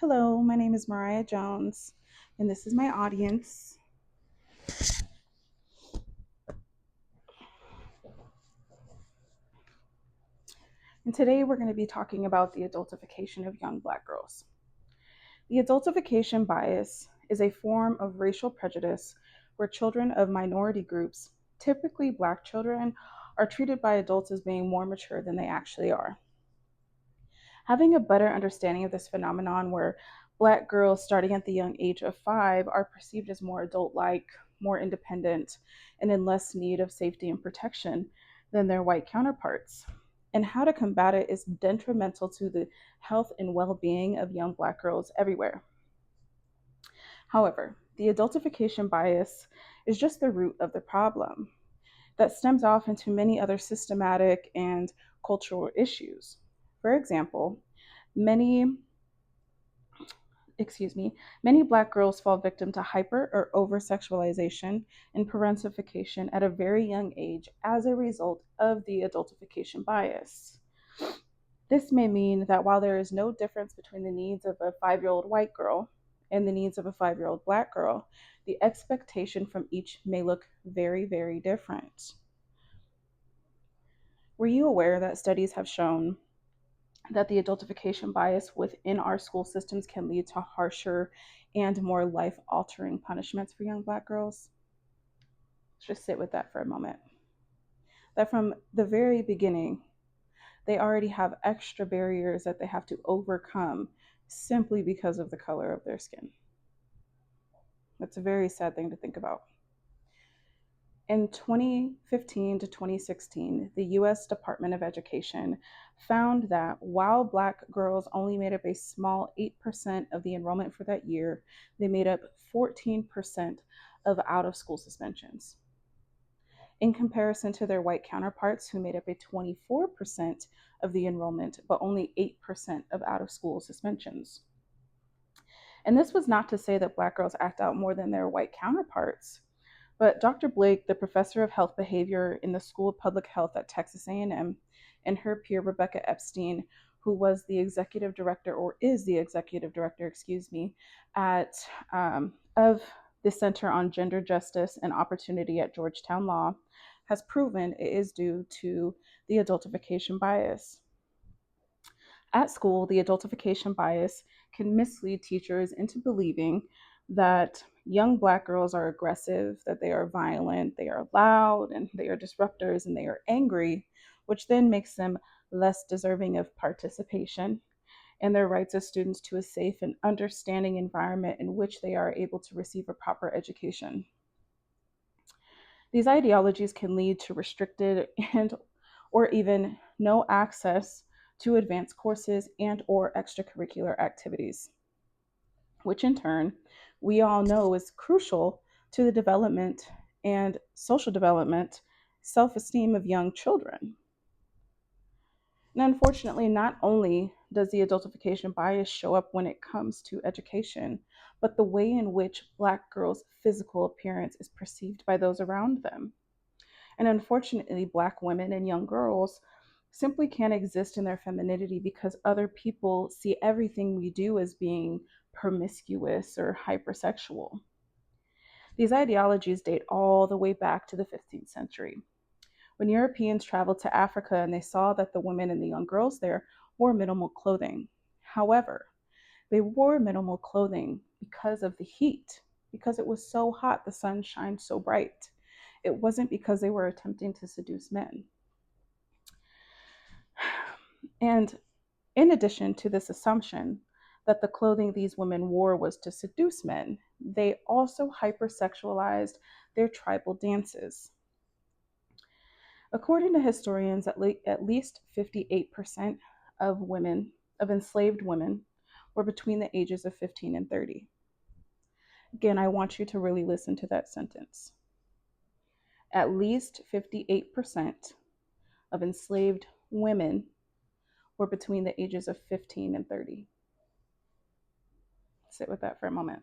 Hello, my name is Mariah Jones, and this is my audience. And today we're going to be talking about the adultification of young Black girls. The adultification bias is a form of racial prejudice where children of minority groups, typically Black children, are treated by adults as being more mature than they actually are. Having a better understanding of this phenomenon, where Black girls starting at the young age of 5 are perceived as more adult like, more independent, and in less need of safety and protection than their white counterparts, and how to combat it is detrimental to the health and well being of young Black girls everywhere. However, the adultification bias is just the root of the problem that stems off into many other systematic and cultural issues. For example, many many Black girls fall victim to hyper or over sexualization and parentification at a very young age as a result of the adultification bias. This may mean that while there is no difference between the needs of a 5-year-old white girl and the needs of a 5-year-old Black girl, the expectation from each may look very, very different. Were you aware that studies have shown that the adultification bias within our school systems can lead to harsher and more life altering punishments for young Black girls? Let's just sit with that for a moment. That from the very beginning, they already have extra barriers that they have to overcome simply because of the color of their skin. That's a very sad thing to think about. In 2015 to 2016, the US Department of Education found that while Black girls only made up a small 8% of the enrollment for that year, they made up 14% of out of school suspensions. In comparison to their white counterparts, who made up a 24% of the enrollment, but only 8% of out of school suspensions. And this was not to say that Black girls act out more than their white counterparts. But Dr. Blake, the professor of health behavior in the School of Public Health at Texas A&M, and her peer Rebecca Epstein, who was the executive director, or is the executive director, at of the Center on Gender Justice and Opportunity at Georgetown Law, has proven it is due to the adultification bias. At school, the adultification bias can mislead teachers into believing that young Black girls are aggressive, that they are violent, they are loud, and they are disruptors, and they are angry, which then makes them less deserving of participation and their rights as students to a safe and understanding environment in which they are able to receive a proper education. These ideologies can lead to restricted and or even no access to advanced courses and or extracurricular activities, which in turn we all know is crucial to the development and social development, self-esteem of young children. And unfortunately, not only does the adultification bias show up when it comes to education, but the way in which Black girls' physical appearance is perceived by those around them. And unfortunately, Black women and young girls simply can't exist in their femininity because other people see everything we do as being promiscuous or hypersexual. These ideologies date all the way back to the 15th century, when Europeans traveled to Africa and they saw that the women and the young girls there wore minimal clothing. However, they wore minimal clothing because of the heat, because it was so hot, the sun shined so bright. It wasn't because they were attempting to seduce men. And in addition to this assumption that the clothing these women wore was to seduce men, they also hypersexualized their tribal dances. According to historians, at least 58% of enslaved women, were between the ages of 15 and 30. Again, I want you to really listen to that sentence. At least 58% of enslaved women were between the ages of 15 and 30. Sit with that for a moment.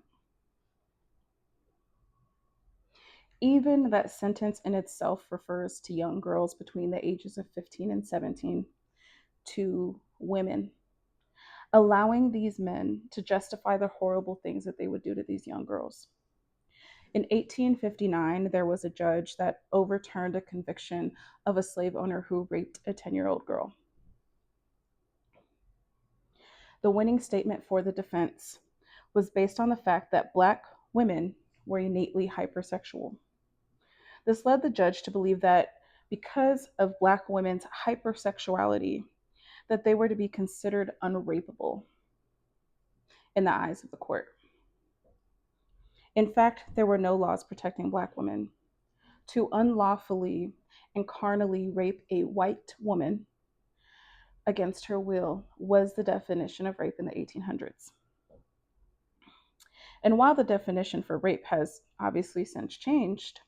Even that sentence in itself refers to young girls between the ages of 15 and 17, to women. allowing these men to justify the horrible things that they would do to these young girls. In 1859, there was a judge that overturned a conviction of a slave owner who raped a 10-year-old girl. The winning statement for the defense was based on the fact that Black women were innately hypersexual. This led the judge to believe that because of Black women's hypersexuality, that they were to be considered unrapeable in the eyes of the court. In fact, there were no laws protecting Black women. To unlawfully and carnally rape a white woman against her will was the definition of rape in the 1800s. And while the definition for rape has obviously since changed,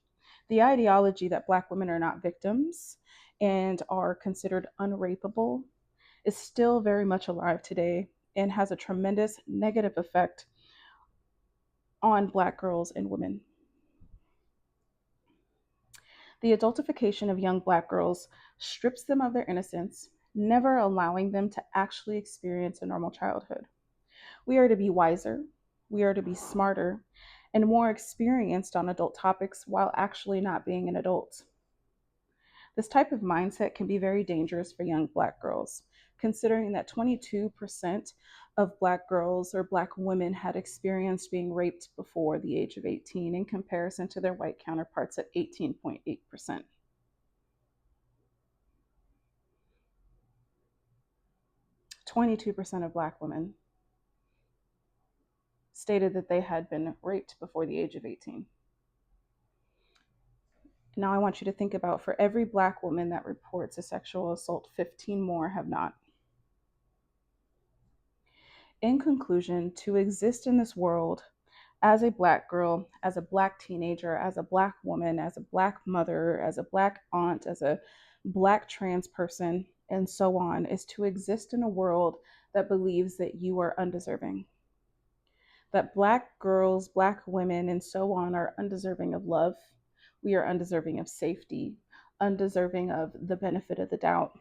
the ideology that Black women are not victims and are considered unrapeable is still very much alive today and has a tremendous negative effect on Black girls and women. The adultification of young Black girls strips them of their innocence, never allowing them to actually experience a normal childhood. We are to be wiser, we are to be smarter, and more experienced on adult topics while actually not being an adult. This type of mindset can be very dangerous for young Black girls, considering that 22% of Black girls or Black women had experienced being raped before the age of 18 in comparison to their white counterparts at 18.8%. 22% of Black women stated that they had been raped before the age of 18. Now I want you to think about, for every Black woman that reports a sexual assault, 15 more have not. In conclusion, to exist in this world as a Black girl, as a Black teenager, as a Black woman, as a Black mother, as a Black aunt, as a Black trans person, and so on, is to exist in a world that believes that you are undeserving. That Black girls, Black women, and so on are undeserving of love. We are undeserving of safety, undeserving of the benefit of the doubt,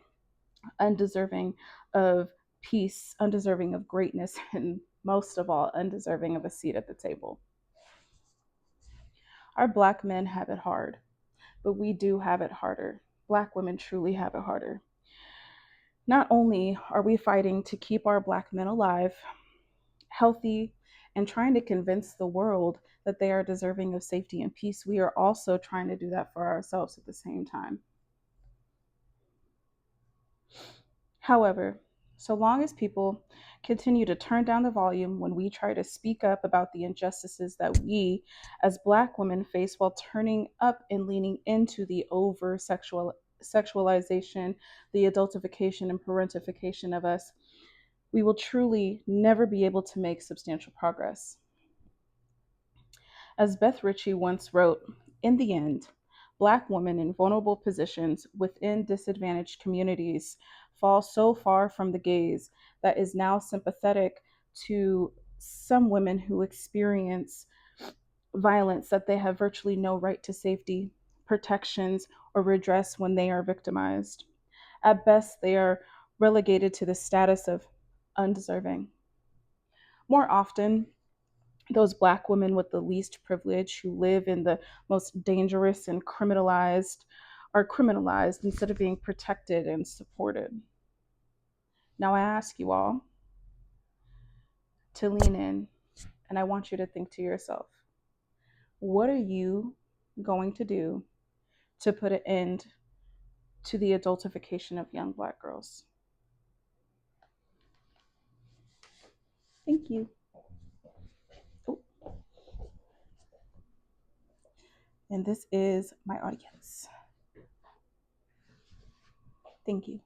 undeserving of peace, undeserving of greatness, and most of all, undeserving of a seat at the table. Our Black men have it hard, but we do have it harder. Black women truly have it harder. Not only are we fighting to keep our Black men alive, healthy, and trying to convince the world that they are deserving of safety and peace, we are also trying to do that for ourselves at the same time. However, so long as people continue to turn down the volume when we try to speak up about the injustices that we as Black women face while turning up and leaning into the over sexualization, the adultification and parentification of us, we will truly never be able to make substantial progress. As Beth Ritchie once wrote, in the end, Black women in vulnerable positions within disadvantaged communities fall so far from the gaze that is now sympathetic to some women who experience violence that they have virtually no right to safety, protections, or redress when they are victimized. At best, they are relegated to the status of undeserving. More often, those Black women with the least privilege who live in the most dangerous and criminalized are criminalized instead of being protected and supported. Now I ask you all to lean in, and I want you to think to yourself, what are you going to do to put an end to the adultification of young Black girls? Thank you. Oh. And this is my audience. Thank you.